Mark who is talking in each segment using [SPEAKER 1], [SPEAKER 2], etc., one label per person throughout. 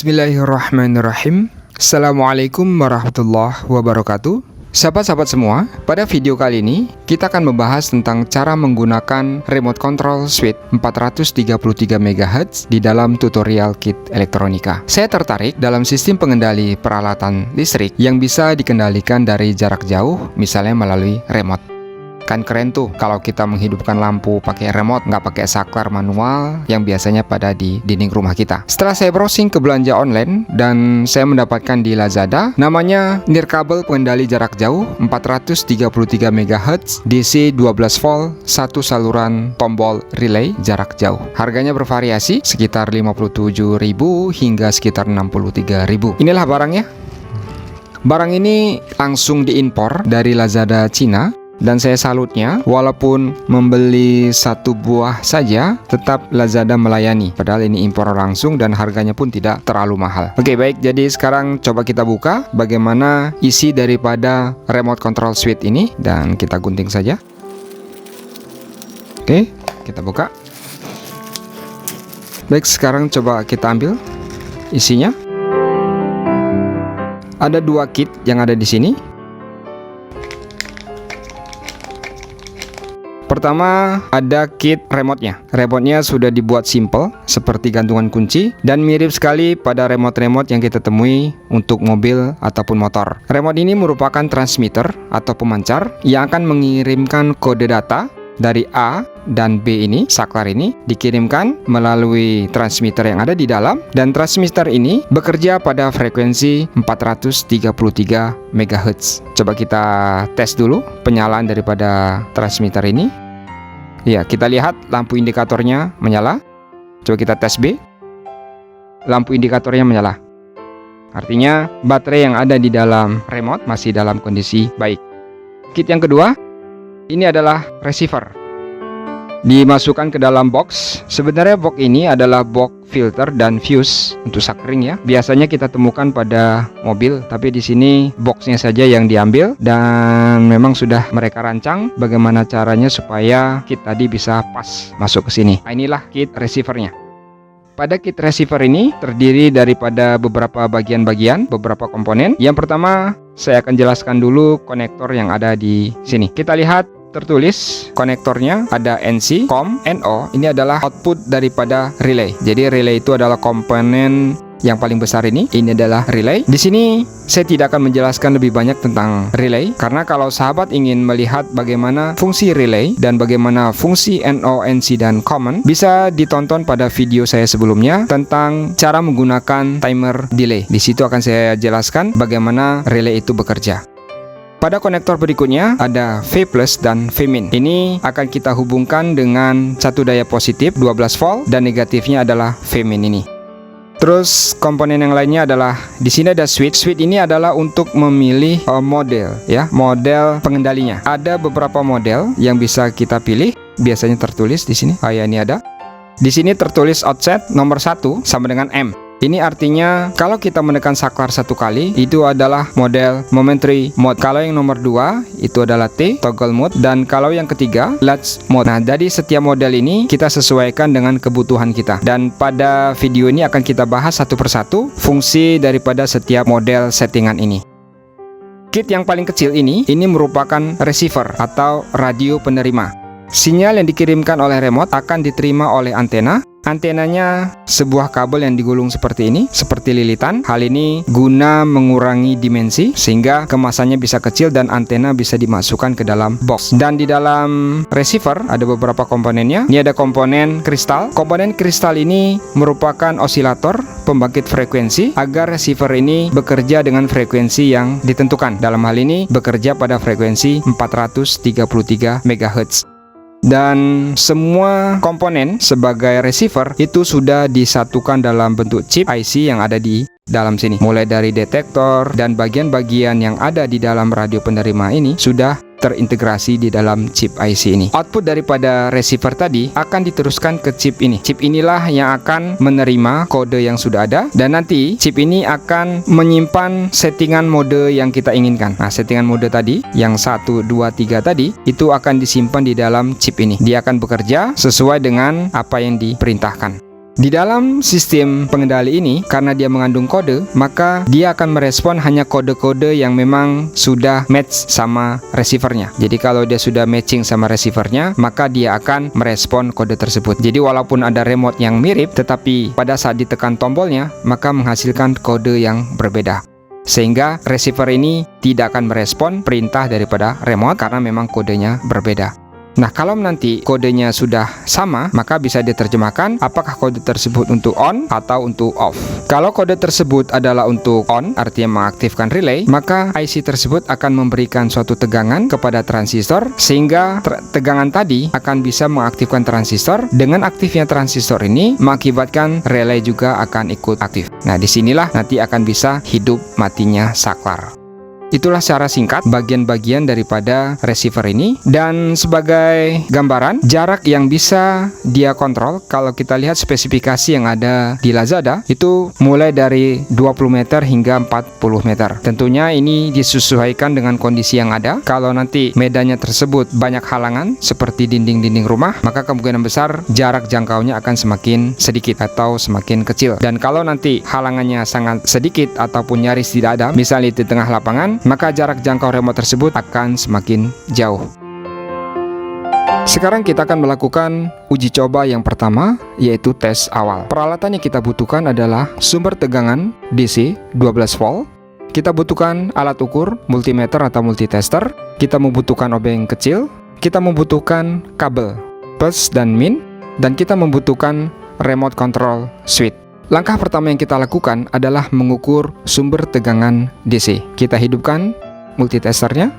[SPEAKER 1] Bismillahirrahmanirrahim. Assalamualaikum warahmatullahi wabarakatuh. Sahabat-sahabat semua, pada video kali ini kita akan membahas tentang cara menggunakan remote control switch 433 MHz di dalam tutorial kit elektronika. Saya tertarik dalam sistem pengendali peralatan listrik yang bisa dikendalikan dari jarak jauh, misalnya melalui remote. Kan keren tuh kalau kita menghidupkan lampu pakai remote, nggak pakai saklar manual yang biasanya pada di dinding rumah kita. Setelah saya browsing ke belanja online dan saya mendapatkan di Lazada, namanya nirkabel pengendali jarak jauh 433 MHz DC 12 volt, satu saluran tombol relay jarak jauh. Harganya bervariasi sekitar 57.000 hingga sekitar 63.000. Inilah barangnya. Barang ini langsung diimpor dari Lazada Cina. Dan saya salutnya, walaupun membeli satu buah saja, tetap Lazada melayani. Padahal ini impor langsung dan harganya pun tidak terlalu mahal. Oke, baik. Jadi sekarang coba kita buka bagaimana isi daripada remote control switch ini. Dan kita gunting saja. Oke, kita buka. Baik, sekarang coba kita ambil isinya. Ada dua kit yang ada di sini. Pertama, ada kit remote-nya. Remote-nya sudah dibuat simple, seperti gantungan kunci, dan mirip sekali pada remote-remote yang kita temui untuk mobil ataupun motor. Remote ini merupakan transmitter atau pemancar yang akan mengirimkan kode data dari A dan B ini, saklar ini, dikirimkan melalui transmitter yang ada di dalam, dan transmitter ini bekerja pada frekuensi 433 MHz. Coba kita tes dulu penyalaan daripada transmitter ini. Ya, kita lihat lampu indikatornya menyala. Coba kita tes B. Lampu indikatornya menyala. Artinya baterai yang ada di dalam remote masih dalam kondisi baik. Kit yang kedua, ini adalah receiver. Dimasukkan ke dalam box. Sebenarnya box ini adalah box filter dan fuse untuk sakring ya. Biasanya kita temukan pada mobil, tapi di sini boxnya saja yang diambil dan memang sudah mereka rancang bagaimana caranya supaya kit tadi bisa pas masuk ke sini. Nah, inilah kit receivernya. Pada kit receiver ini terdiri daripada beberapa bagian-bagian, beberapa komponen. Yang pertama, saya akan jelaskan dulu konektor yang ada di sini. Kita lihat tertulis konektornya ada NC, COM, NO. Ini adalah output daripada relay. Jadi relay itu adalah komponen yang paling besar ini. Ini adalah relay. Di sini saya tidak akan menjelaskan lebih banyak tentang relay karena kalau sahabat ingin melihat bagaimana fungsi relay dan bagaimana fungsi NO, NC dan common, bisa ditonton pada video saya sebelumnya tentang cara menggunakan timer delay. Di situ akan saya jelaskan bagaimana relay itu bekerja. Pada konektor berikutnya ada V plus dan V min. Ini akan kita hubungkan dengan satu daya positif 12 volt dan negatifnya adalah V min ini. Terus komponen yang lainnya adalah di sini ada switch. Switch ini adalah untuk memilih model ya, model pengendalinya. Ada beberapa model yang bisa kita pilih. Biasanya tertulis di sini. Ya, ini ada. Di sini tertulis outset nomor 1 sama dengan M. Ini artinya kalau kita menekan saklar satu kali, itu adalah model momentary mode. Kalau yang nomor 2 itu adalah T, toggle mode. Dan kalau yang ketiga, latch mode. Nah, jadi setiap model ini kita sesuaikan dengan kebutuhan kita. Dan pada video ini akan kita bahas satu persatu fungsi daripada setiap model settingan ini. Kit yang paling kecil ini merupakan receiver atau radio penerima. Sinyal yang dikirimkan oleh remote akan diterima oleh antena. Antenanya sebuah kabel yang digulung seperti ini, seperti lilitan. Hal ini guna mengurangi dimensi sehingga kemasannya bisa kecil dan antena bisa dimasukkan ke dalam box. Dan di dalam receiver ada beberapa komponennya. Ini ada komponen kristal. Komponen kristal ini merupakan osilator pembangkit frekuensi agar receiver ini bekerja dengan frekuensi yang ditentukan. Dalam hal ini bekerja pada frekuensi 433 MHz. Dan semua komponen sebagai receiver itu sudah disatukan dalam bentuk chip IC yang ada di dalam sini. Mulai dari detektor dan bagian-bagian yang ada di dalam radio penerima ini sudah terintegrasi di dalam chip IC ini. Output daripada receiver tadi akan diteruskan ke chip ini. Chip inilah yang akan menerima kode yang sudah ada dan nanti chip ini akan menyimpan settingan mode yang kita inginkan. Nah, settingan mode tadi yang 1, 2, 3 tadi itu akan disimpan di dalam chip ini. Dia akan bekerja sesuai dengan apa yang diperintahkan. Di dalam sistem pengendali ini, karena dia mengandung kode, maka dia akan merespon hanya kode-kode yang memang sudah match sama receivernya. Jadi kalau dia sudah matching sama receivernya, maka dia akan merespon kode tersebut. Jadi walaupun ada remote yang mirip, tetapi pada saat ditekan tombolnya, maka menghasilkan kode yang berbeda. Sehingga receiver ini tidak akan merespon perintah daripada remote karena memang kodenya berbeda. Nah, kalau nanti kodenya sudah sama, maka bisa diterjemahkan apakah kode tersebut untuk on atau untuk off. Kalau kode tersebut adalah untuk on, artinya mengaktifkan relay, maka IC tersebut akan memberikan suatu tegangan kepada transistor, sehingga tegangan tadi akan bisa mengaktifkan transistor. Dengan aktifnya transistor ini mengakibatkan relay juga akan ikut aktif. Nah, disinilah nanti akan bisa hidup matinya saklar. Itulah secara singkat bagian-bagian daripada receiver ini. Dan sebagai gambaran, jarak yang bisa dia kontrol, kalau kita lihat spesifikasi yang ada di Lazada, itu mulai dari 20 meter hingga 40 meter. Tentunya ini disesuaikan dengan kondisi yang ada. Kalau nanti medannya tersebut banyak halangan seperti dinding-dinding rumah, maka kemungkinan besar jarak jangkaunya akan semakin sedikit atau semakin kecil. Dan kalau nanti halangannya sangat sedikit ataupun nyaris tidak ada, misalnya di tengah lapangan, maka jarak jangkau remote tersebut akan semakin jauh. Sekarang kita akan melakukan uji coba yang pertama, yaitu tes awal. Peralatan yang kita butuhkan adalah sumber tegangan DC 12 volt. Kita butuhkan alat ukur multimeter atau multitester. Kita membutuhkan obeng kecil. Kita membutuhkan kabel plus dan min. Dan kita membutuhkan remote control switch. Langkah pertama yang kita lakukan adalah mengukur sumber tegangan DC. Kita hidupkan multitesternya.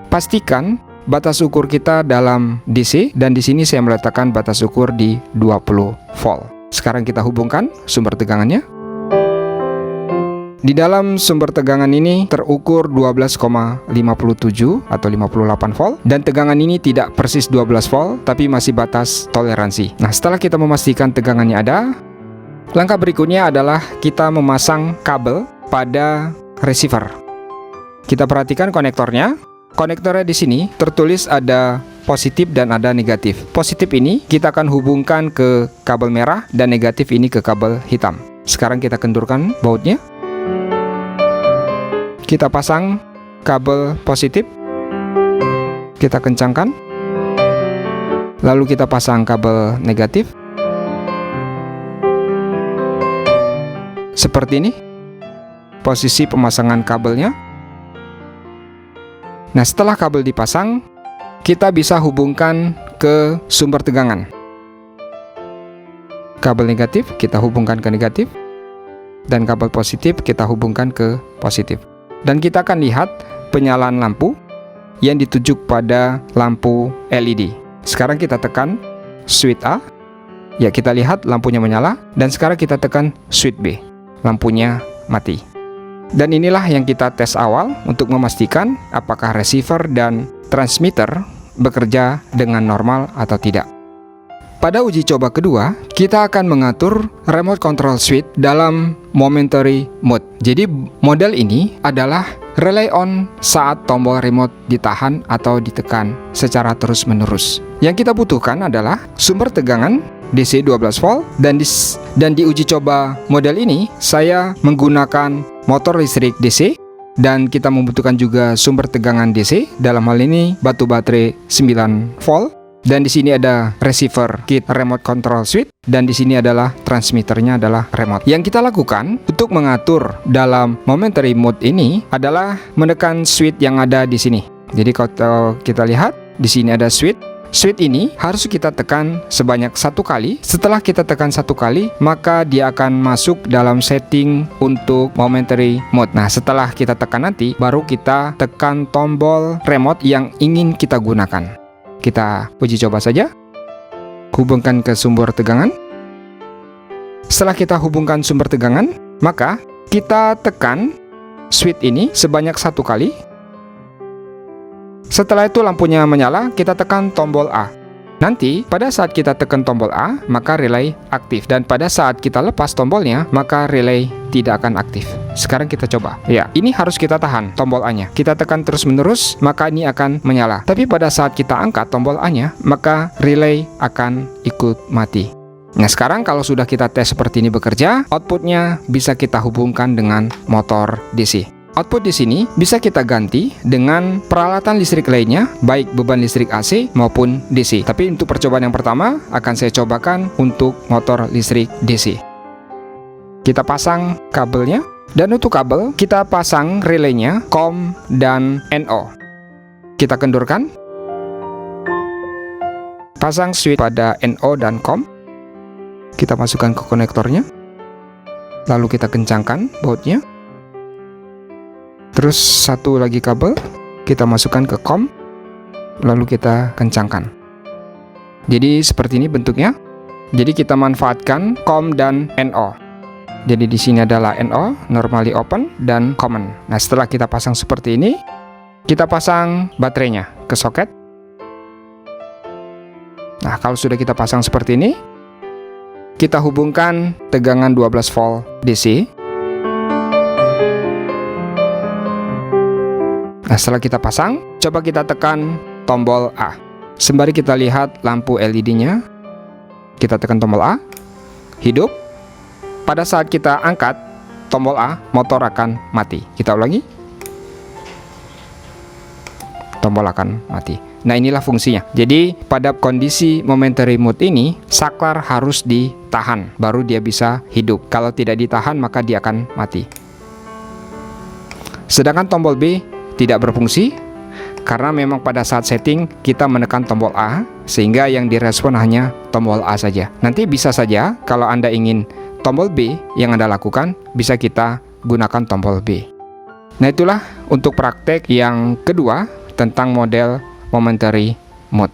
[SPEAKER 1] Pastikan batas ukur kita dalam DC, dan di sini saya meletakkan batas ukur di 20 volt. Sekarang kita hubungkan sumber tegangannya. Di dalam sumber tegangan ini terukur 12,57 atau 58 volt, dan tegangan ini tidak persis 12 volt tapi masih batas toleransi. Nah, setelah kita memastikan tegangannya ada, langkah berikutnya adalah kita memasang kabel pada receiver. Kita perhatikan konektornya. Konektornya di sini tertulis ada positif dan ada negatif. Positif ini kita akan hubungkan ke kabel merah dan negatif ini ke kabel hitam. Sekarang kita kendurkan bautnya. Kita pasang kabel positif. Kita kencangkan. Lalu kita pasang kabel negatif. Seperti ini posisi pemasangan kabelnya. Nah, setelah kabel dipasang, kita bisa hubungkan ke sumber tegangan. Kabel negatif kita hubungkan ke negatif, dan kabel positif kita hubungkan ke positif. Dan kita akan lihat penyalaan lampu yang ditujuk pada lampu LED. Sekarang kita tekan switch A. Ya, kita lihat lampunya menyala. Dan sekarang kita tekan switch B. Lampunya mati. Dan inilah yang kita tes awal untuk memastikan apakah receiver dan transmitter bekerja dengan normal atau tidak. Pada uji coba kedua, kita akan mengatur remote control switch dalam momentary mode. Jadi model ini adalah relay on saat tombol remote ditahan atau ditekan secara terus-menerus. Yang kita butuhkan adalah sumber tegangan DC 12 volt, dan di uji coba model ini saya menggunakan motor listrik DC, dan kita membutuhkan juga sumber tegangan DC. Dalam hal ini batu baterai 9 volt, dan di sini ada receiver kit remote control switch, dan di sini adalah transmitternya adalah remote. Yang kita lakukan untuk mengatur dalam momentary mode ini adalah menekan switch yang ada di sini. Jadi kalau kita lihat di sini ada switch. Switch ini harus kita tekan sebanyak 1 kali. Setelah kita tekan 1 kali, maka dia akan masuk dalam setting untuk momentary mode. Nah, setelah kita tekan nanti, baru kita tekan tombol remote yang ingin kita gunakan. Kita uji coba saja. Hubungkan ke sumber tegangan. Setelah kita hubungkan sumber tegangan, maka kita tekan switch ini sebanyak 1 kali. Setelah itu lampunya menyala, kita tekan tombol A. Nanti pada saat kita tekan tombol A, maka relay aktif, dan pada saat kita lepas tombolnya, maka relay tidak akan aktif. Sekarang kita coba. Ya, ini harus kita tahan tombol A-nya. Kita tekan terus-menerus, maka ini akan menyala. Tapi pada saat kita angkat tombol A-nya, maka relay akan ikut mati. Nah, sekarang kalau sudah kita tes seperti ini bekerja, outputnya bisa kita hubungkan dengan motor DC. Output di sini bisa kita ganti dengan peralatan listrik lainnya, baik beban listrik AC maupun DC. Tapi untuk percobaan yang pertama, akan saya cobakan untuk motor listrik DC. Kita pasang kabelnya, dan untuk kabel, kita pasang relaynya, COM dan NO. Kita kendurkan. Pasang switch pada NO dan COM. Kita masukkan ke konektornya, lalu kita kencangkan bautnya. Terus satu lagi kabel kita masukkan ke COM, lalu kita kencangkan. Jadi seperti ini bentuknya. Jadi kita manfaatkan COM dan NO. Jadi di sini adalah NO, normally open, dan common. Nah, setelah kita pasang seperti ini, kita pasang baterainya ke soket. Nah, kalau sudah kita pasang seperti ini, kita hubungkan tegangan 12 volt DC. Nah, setelah kita pasang, coba kita tekan tombol A. Sembari kita lihat lampu LED-nya, kita tekan tombol A, hidup. Pada saat kita angkat tombol A, motor akan mati. Kita ulangi. Tombol akan mati. Nah, inilah fungsinya. Jadi pada kondisi momentary mode ini, saklar harus ditahan, baru dia bisa hidup. Kalau tidak ditahan, maka dia akan mati. Sedangkan tombol B tidak berfungsi, karena memang pada saat setting kita menekan tombol A, sehingga yang direspon hanya tombol A saja. Nanti bisa saja kalau Anda ingin tombol B yang Anda lakukan, bisa kita gunakan tombol B. Nah, itulah untuk praktek yang kedua tentang model momentary mode.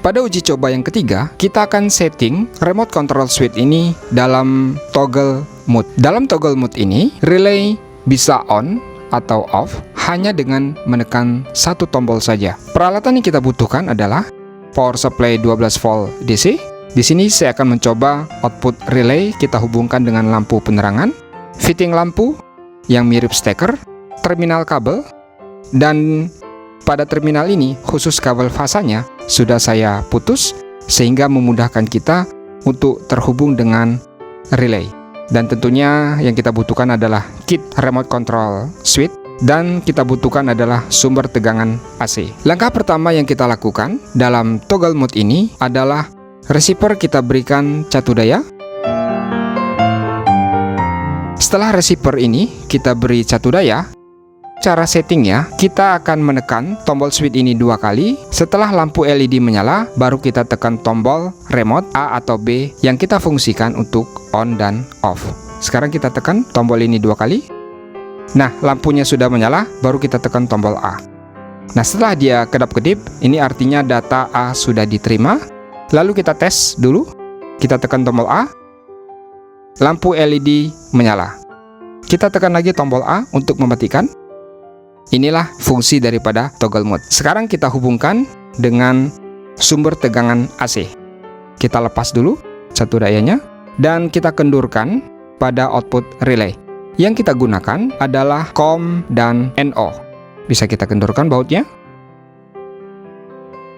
[SPEAKER 1] Pada uji coba yang ketiga, kita akan setting remote control switch ini dalam toggle mode. Dalam toggle mode ini, relay bisa on atau off hanya dengan menekan satu tombol saja. Peralatan yang kita butuhkan adalah power supply 12 volt DC. Di sini saya akan mencoba output relay kita hubungkan dengan lampu penerangan, fitting lampu yang mirip steker, terminal kabel, dan pada terminal ini khusus kabel fasanya sudah saya putus sehingga memudahkan kita untuk terhubung dengan relay. Dan tentunya yang kita butuhkan adalah kit remote control switch dan kita butuhkan adalah sumber tegangan AC. Langkah pertama yang kita lakukan dalam toggle mode ini adalah receiver kita berikan catu daya. Setelah receiver ini kita beri catu daya, cara settingnya kita akan menekan tombol switch ini 2 kali. Setelah lampu LED menyala, baru kita tekan tombol remote A atau B yang kita fungsikan untuk on dan off. Sekarang kita tekan tombol ini 2 kali. Nah, lampunya sudah menyala, baru kita tekan tombol A. Nah, setelah dia kedap-kedip, ini artinya data A sudah diterima. Lalu kita tes dulu. Kita tekan tombol A, lampu LED menyala. Kita tekan lagi tombol A untuk mematikan. Inilah fungsi daripada toggle mode. Sekarang kita hubungkan dengan sumber tegangan AC. Kita lepas dulu catu dayanya dan kita kendurkan pada output relay. Yang kita gunakan adalah COM dan NO. Bisa kita kendurkan bautnya.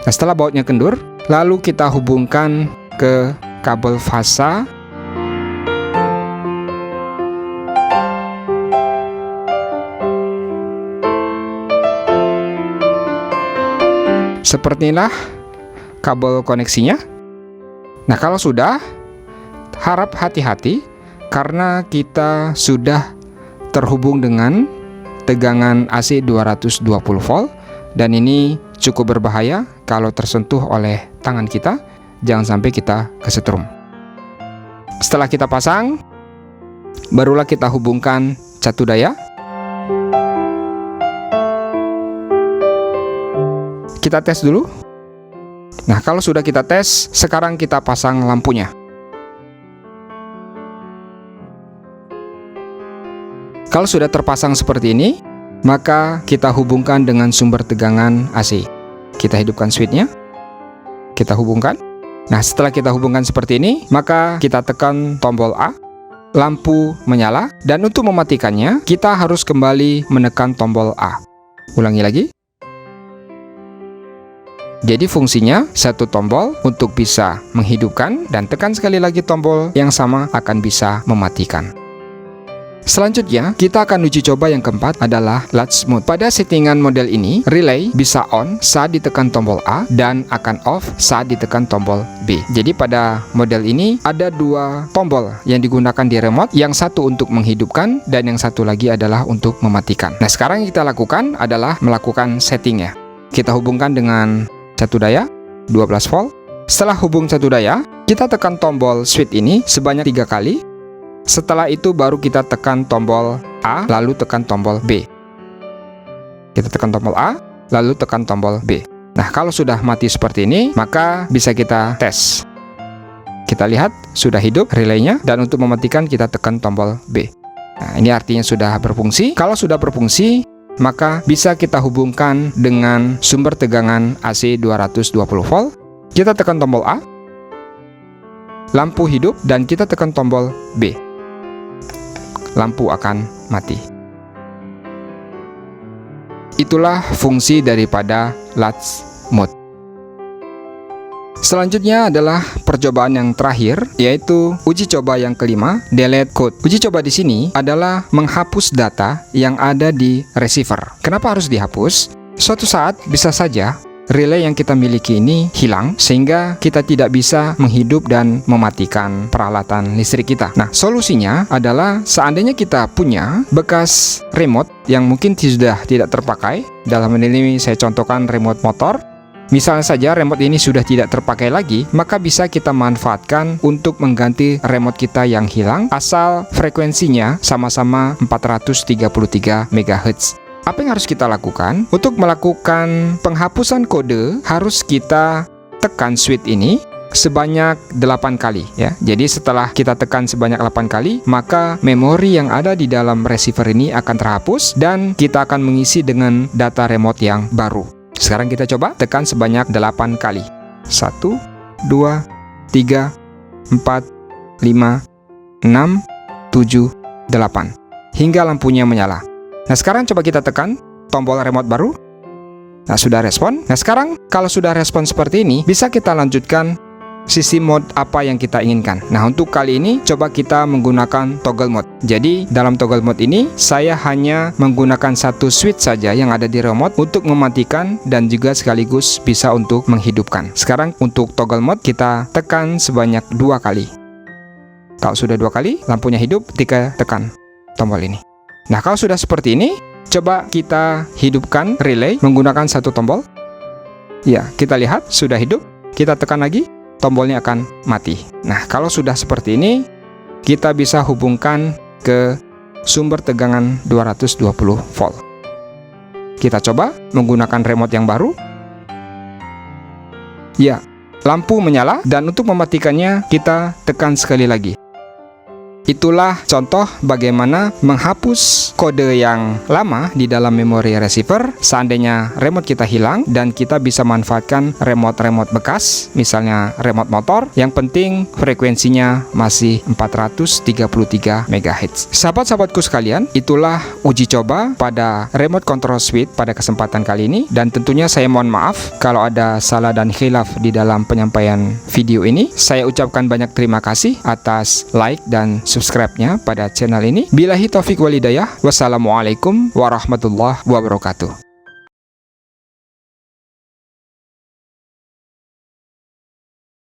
[SPEAKER 1] Nah, setelah bautnya kendur, lalu kita hubungkan ke kabel fasa. Seperti inilah kabel koneksinya. Nah, kalau sudah, harap hati-hati karena kita sudah terhubung dengan tegangan AC 220 volt dan ini cukup berbahaya kalau tersentuh oleh tangan kita. Jangan sampai kita kesetrum. Setelah kita pasang, barulah kita hubungkan catu daya. Kita tes dulu. Nah, kalau sudah kita tes, sekarang kita pasang lampunya. Kalau sudah terpasang seperti ini, maka kita hubungkan dengan sumber tegangan AC. Kita hidupkan switchnya. Kita hubungkan. Nah, setelah kita hubungkan seperti ini, maka kita tekan tombol A. Lampu menyala. Dan untuk mematikannya, kita harus kembali menekan tombol A. Ulangi lagi. Jadi fungsinya satu tombol untuk bisa menghidupkan dan tekan sekali lagi tombol yang sama akan bisa mematikan. Selanjutnya, kita akan uji coba yang keempat adalah latch mode. Pada settingan model ini, relay bisa on saat ditekan tombol A dan akan off saat ditekan tombol B. Jadi pada model ini ada dua tombol yang digunakan di remote, yang satu untuk menghidupkan dan yang satu lagi adalah untuk mematikan. Nah, sekarang yang kita lakukan adalah melakukan settingnya. Kita hubungkan dengan satu daya 12 volt. Setelah hubung satu daya, kita tekan tombol switch ini sebanyak 3 kali. Setelah itu baru kita tekan tombol A, lalu tekan tombol B. Kita tekan tombol A, lalu tekan tombol B. Nah, kalau sudah mati seperti ini, maka bisa kita tes. Kita lihat sudah hidup relaynya, dan untuk mematikan kita tekan tombol B. Nah, ini artinya sudah berfungsi. Kalau sudah berfungsi, maka bisa kita hubungkan dengan sumber tegangan AC 220 volt. Kita tekan tombol A, lampu hidup, dan kita tekan tombol B. Lampu akan mati. Itulah fungsi daripada latch mode. Selanjutnya adalah percobaan yang terakhir, yaitu uji coba yang kelima, delete code. Uji coba di sini adalah menghapus data yang ada di receiver. Kenapa harus dihapus? Suatu saat bisa saja relay yang kita miliki ini hilang, sehingga kita tidak bisa menghidup dan mematikan peralatan listrik kita. Nah, solusinya adalah seandainya kita punya bekas remote yang mungkin sudah tidak terpakai. Dalam ini saya contohkan remote motor. Misalnya saja remote ini sudah tidak terpakai lagi, maka bisa kita manfaatkan untuk mengganti remote kita yang hilang, asal frekuensinya sama-sama 433 MHz. Apa yang harus kita lakukan? Untuk melakukan penghapusan kode, harus kita tekan switch ini sebanyak 8 kali ya. Jadi setelah kita tekan sebanyak 8 kali, maka memori yang ada di dalam receiver ini akan terhapus dan kita akan mengisi dengan data remote yang baru. Sekarang kita coba tekan sebanyak 8 kali. 1, 2, 3, 4, 5, 6, 7, 8 hingga lampunya menyala. Nah, sekarang coba kita tekan tombol remote baru. Nah, sudah respon. Nah, sekarang kalau sudah respon seperti ini, bisa kita lanjutkan sisi mode apa yang kita inginkan. Nah, untuk kali ini coba kita menggunakan toggle mode. Jadi, dalam toggle mode ini saya hanya menggunakan satu switch saja yang ada di remote untuk mematikan dan juga sekaligus bisa untuk menghidupkan. Sekarang untuk toggle mode kita tekan sebanyak 2 kali. Kalau sudah 2 kali, lampunya hidup ketika tekan tombol ini. Nah, kalau sudah seperti ini, coba kita hidupkan relay menggunakan satu tombol. Ya, kita lihat sudah hidup. Kita tekan lagi, tombolnya akan mati. Nah, kalau sudah seperti ini, kita bisa hubungkan ke sumber tegangan 220 volt. Kita coba menggunakan remote yang baru. Ya, lampu menyala, dan untuk mematikannya kita tekan sekali lagi. Itulah contoh bagaimana menghapus kode yang lama di dalam memori receiver seandainya remote kita hilang, dan kita bisa manfaatkan remote-remote bekas, misalnya remote motor, yang penting frekuensinya masih 433 MHz. Sahabat-sahabatku sekalian, itulah uji coba pada remote control switch pada kesempatan kali ini, dan tentunya saya mohon maaf kalau ada salah dan khilaf di dalam penyampaian video ini. Saya ucapkan banyak terima kasih atas like dan subscribe-nya pada channel ini. Billahi taufik walhidayah. Wassalamualaikum warahmatullahi wabarakatuh.